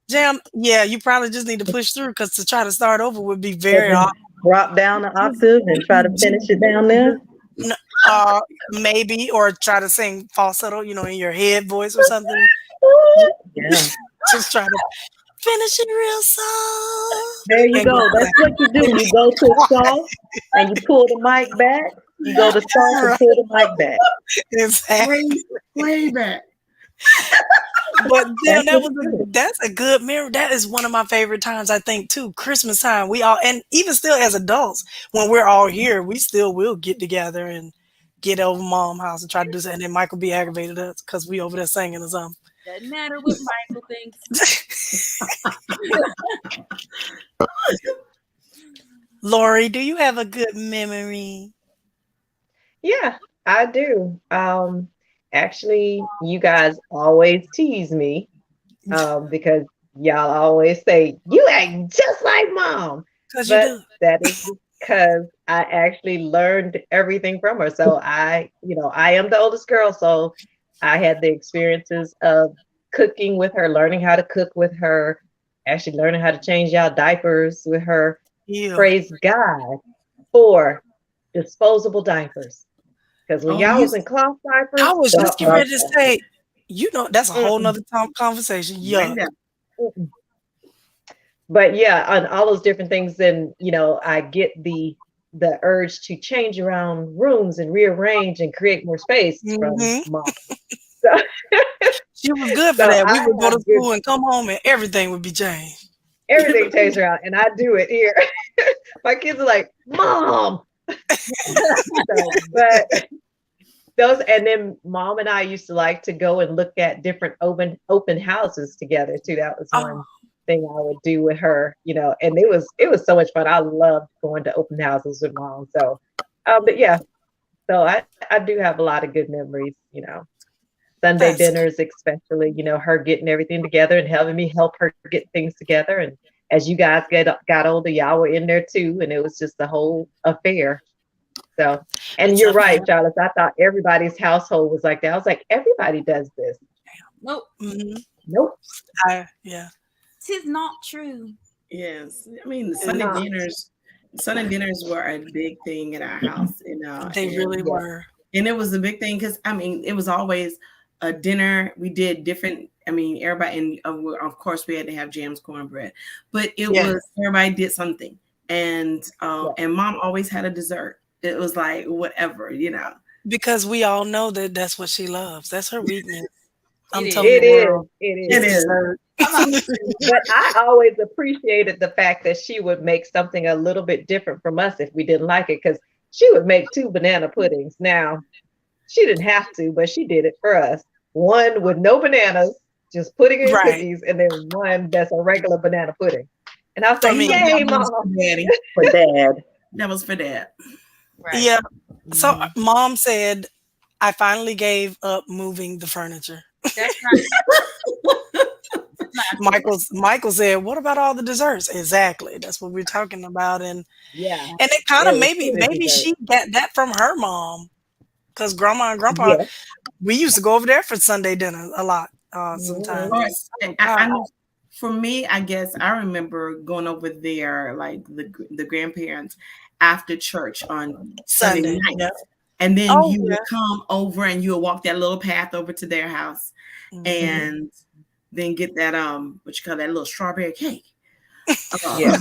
Jam, you probably just need to push through because to try to start over would be very hard. Drop down the octave and try to finish it down there. N- uh, maybe, or try to sing falsetto, in your head voice or something. Yeah. Just try to finish it real soft There you and go. go That's what you do. You go to soft and you pull the mic back. You go to soft and right. pull the mic back. Exactly. Playback. But That's damn, what you do. that's a good memory. That is one of my favorite times, I think, too. Christmas time. We all, and even still as adults, when we're all here, we still will get together and get over mom house and try to do something. And then Michael be aggravated at us because we over there singing or something. Doesn't matter what Michael thinks. Lori, do you have a good memory? Yeah, I do. Actually, you guys always tease me because y'all always say you act just like mom, Because you but do. that is because I actually learned everything from her. So I am the oldest girl, so I had the experiences of cooking with her, learning how to cook with her, actually learning how to change y'all diapers with her. Yeah. Praise God for disposable diapers. Because when Oh, y'all was in cloth I diapers, was just getting ready to uh-uh. say, that's a whole Mm-mm, nother conversation. Right Yuck. there. mm-mm. But yeah, on all those different things, then I get the urge to change around rooms and rearrange and create more space from Hmm. mom. So, She was good for so that. We I would go to have good school and come home and everything would be changed. everything changed around, and I do it here. My kids are like, "Mom." So, but those, and then mom and I used to like to go and look at different open houses together too. That was Oh, one thing I would do with her, and it was so much fun. I loved going to open houses with mom. So, but yeah, so I do have a lot of good memories. Sunday that's dinners, especially. Her getting everything together and helping me help her get things together. And as you guys got older, y'all were in there too, and it was just a whole affair. So, and it's you're a right, Charlotte. I thought everybody's household was like that. I was like, everybody does this. Nope, hmm Nope, yeah. tis not true. Yes. I mean, the it's Sunday not. dinners. Sunday dinners were a big thing in our house, They really Yeah, were. and it was a big thing because I mean, it was always a dinner. We did different. I mean, everybody, and of course, we had to have jams, cornbread, but it Yeah. was everybody did something, yeah, and mom always had a dessert. It was like whatever. Because we all know that that's what she loves. That's her weakness. It I'm is. telling it the is. world. It It's It is. is. dessert. Come on. But I always appreciated the fact that she would make something a little bit different from us if we didn't like it, because she would make two banana puddings. Now, she didn't have to, but she did it for us. One with no bananas, just pudding and Right. cookies, and then one that's a regular banana pudding. And I was I like, mean, That "Yay, was for mom!" daddy. For dad. That was for dad. Right. yeah. So Mhm. mom said, I finally gave up moving the furniture. That's not true. Michael said, "What about all the desserts?" Exactly. That's what we're talking about, Yeah, and it kind it of was maybe teenage dessert. she got that from her mom because grandma and grandpa, Yeah. we used to go over there for Sunday dinner a lot. Mhm. Sometimes. Or Oh God, I know for me, I guess I remember going over there, like the grandparents after church on Sunday Sunday. night. Yeah. And then Oh you yeah. would come over and you would walk that little path over to their house Hmm. and then get that what you call that little strawberry cake. Yeah.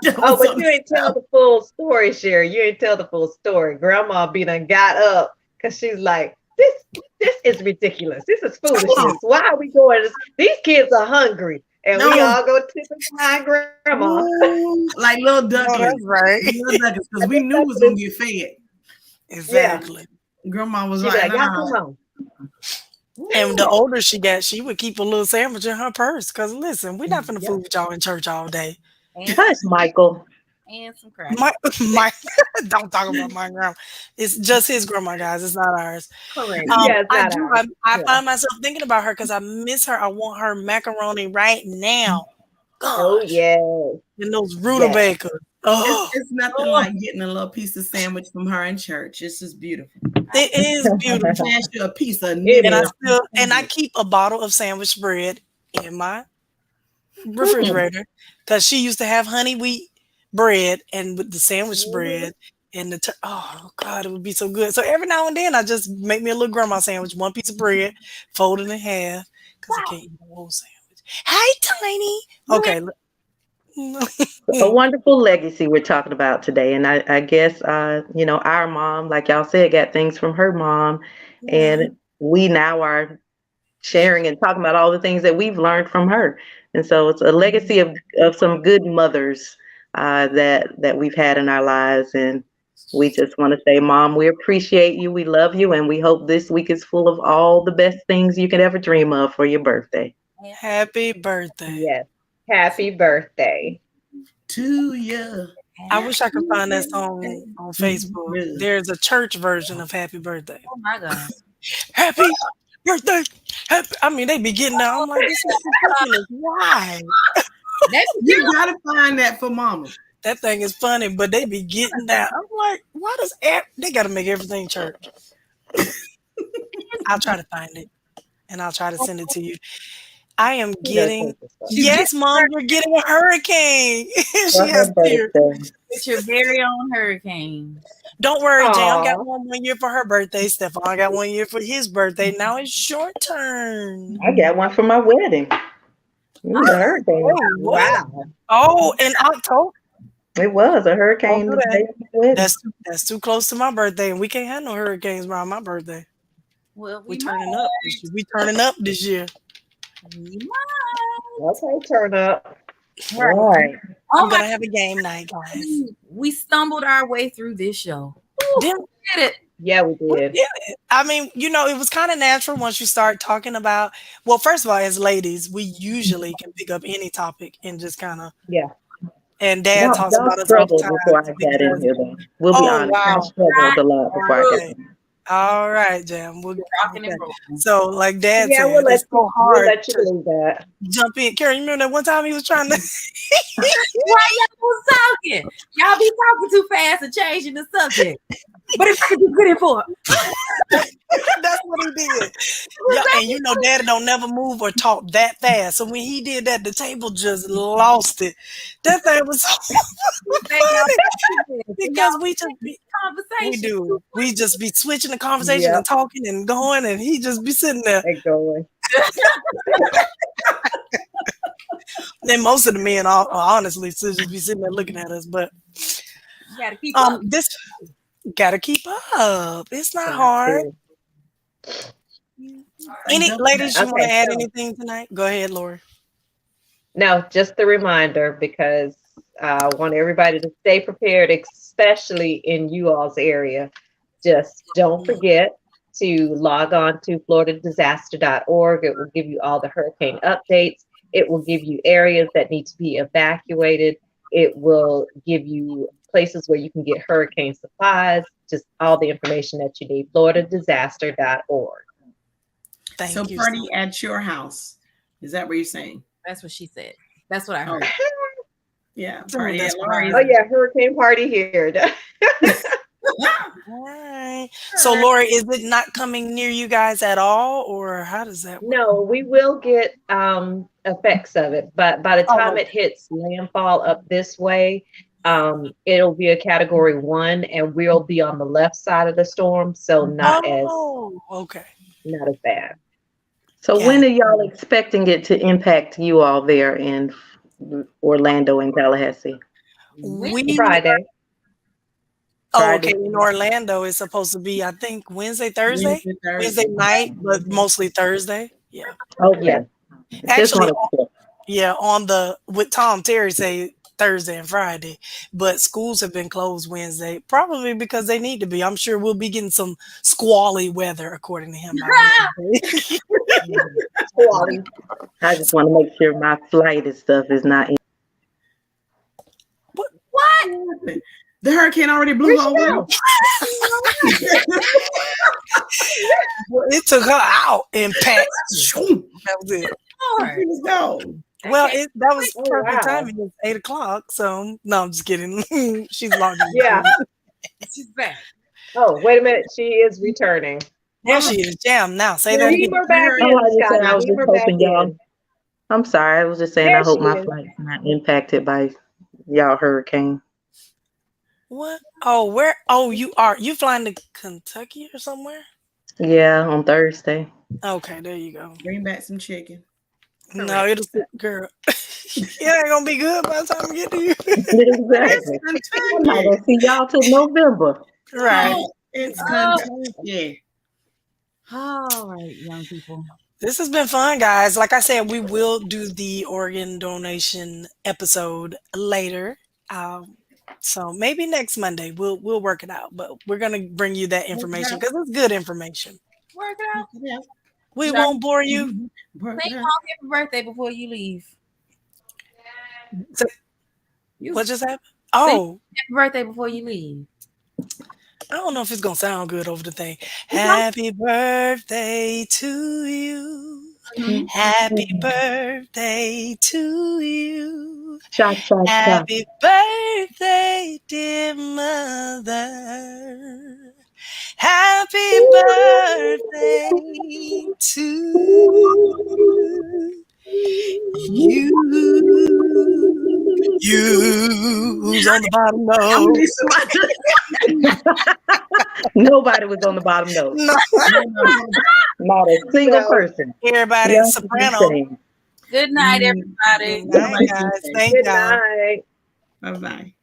That Oh, was but so you ain't tell the full story, Sherry. You ain't tell the full story. Grandma be done got up because she's like, this is ridiculous. This is foolishness. Why are we doing this? These kids are hungry. And we no, all go tipping behind grandma. ooh, like little No, that's ducklings. right. Little ducklings, because I we think knew we that's was what gonna it, get fed. yeah. Exactly. Grandma was She'd be like, like, y'all nah. come on. And the Yeah. older she got, she would keep a little sandwich in her purse. Cause listen, we're not finna Yep. fool with y'all in church all day. And Hush, Michael. and some crackers. My don't talk about my grandma. It's just his grandma, guys. It's not ours. Correct. Yeah, it's I not do. ours. I Yeah. find myself thinking about her because I miss her. I want her macaroni right now. Oh, Gosh, yes. and those Yes. rutabaga. Oh, It's nothing oh, like getting a little piece of sandwich from her in church. It's just beautiful. it is beautiful. Pass you a piece of It And nibble. is. I keep a bottle of sandwich bread in my Mm. refrigerator because she used to have honey wheat bread and with the sandwich Mhm. bread and oh God, it would be so good. So every now and then, I just make me a little grandma sandwich, one piece of bread, fold it in half, because I can't eat a whole sandwich. Hey, Tiny. Okay. A wonderful legacy we're talking about today. And I guess, our mom, like y'all said, got things from her mom. And we now are sharing and talking about all the things that we've learned from her. And so it's a legacy of some good mothers that we've had in our lives. And we just want to say, Mom, we appreciate you. We love you. And we hope this week is full of all the best things you could ever dream of for your birthday. Happy birthday. Yes. Happy birthday to you. I wish I could find that song on Facebook. There's a church version of Happy Birthday. Oh my God. Happy birthday. I mean, they be getting down. I'm like, this is ridiculous. Why? You gotta find that for Mama. That thing is funny, but they be getting down. I'm like, why does they got to make everything church? I'll try to find it, and I'll try to send it to you. I am getting, yes, Mom, you're getting a hurricane. She has tears. It's your very own hurricane. Don't worry, Jam got one year for her birthday. Stefan got 1 year for his birthday. Now it's your turn. I got one for my wedding. The hurricane. Oh, wow. Oh, in October. It was a hurricane. That's too close to my birthday, and we can't have no hurricanes around my birthday. Well, we turning up this year. We turning up this year. Okay, turn up. Right. I'm gonna have a game night, guys. We stumbled our way through this show. Did it? Yeah, we did. I mean, it was kind of natural once you start talking about. Well, first of all, as ladies, we usually can pick up any topic and just kind of And Dad talks about us all the time. Before I got in here, though. We'll be honest. I struggled a lot before I got in. All right, Jam. We'll rocking and rolling. So, like Dad said, it's so hard to believe that. Jump in. Karen, you remember that one time he was trying to Why y'all was talking? Y'all be talking too fast and changing the subject. But if I could be good for it. That's what he did. Yeah, and Daddy don't never move or talk that fast. So when he did that, the table just lost it. That thing was so funny. Because we just be we just be switching the conversation and talking and going, and he just be sitting there and going. Then most of the men, honestly, just be sitting there looking at us. But you gotta keep up. Gotta keep up. It's not hard. Any ladies, you want to add anything tonight? Go ahead, Lori. No, just a reminder, because I want everybody to stay prepared, especially in you all's area. Just don't forget to log on to floridadisaster.org. It will give you all the hurricane updates. It will give you areas that need to be evacuated. It will give you places where you can get hurricane supplies, just all the information that you need. floridadisaster.org. Thank you. Party at your house. Is that what you're saying? That's what she said. That's what I heard. Yeah. Party at Lori's. Oh, yeah. Hurricane party here. All right. So, Lori, is it not coming near you guys at all, or how does that work? No, we will get effects of it, but by the time it hits landfall up this way, it'll be a category 1, and we'll be on the left side of the storm, so not as bad. So when are y'all expecting it to impact you all there in Orlando and Tallahassee? Friday. Oh, okay. In Orlando, it's supposed to be, I think, Thursday night, but mostly Thursday. Yeah. Okay. Actually, with Tom Terry say Thursday and Friday, but schools have been closed Wednesday, probably because they need to be. I'm sure we'll be getting some squally weather, according to him. Squally. I just want to make sure my flight and stuff is not in. What? The hurricane already blew over. It took her out and packed. That was it. Well, that was perfect timing. It was 8:00. So no, I'm just kidding. She's logging. Yeah, she's back. Oh, wait a minute. She is returning. There she is. Jam now. Say that again. I was just hoping y'all. I'm sorry. I was just saying I hope my flight's not impacted by y'all hurricane. What? Oh, where? Oh, you flying to Kentucky or somewhere? Yeah, on Thursday. Okay, there you go. Bring back some chicken. No, it'll girl. It ain't gonna be good by the time we get to you. Exactly. I'm not gonna see y'all till November. Right. It's Kentucky. All right, young people. This has been fun, guys. Like I said, we will do the organ donation episode later. So maybe next Monday we'll work it out. But we're gonna bring you that information because it's good information. Work it out. We won't bore you. Sing mom happy birthday before you leave. So, what just happened? Oh, happy birthday before you leave. I don't know if it's gonna sound good over the thing. Happy birthday to you. Mhm. Happy birthday to you. Shot, shot, shot. Happy birthday, dear mother. Happy birthday to you. Who's on the bottom note? Nobody was on the bottom note. No. Not a single person. Everybody Yeah, is soprano. Good night, everybody. Good night, guys. Thank Good y'all. night. Bye bye.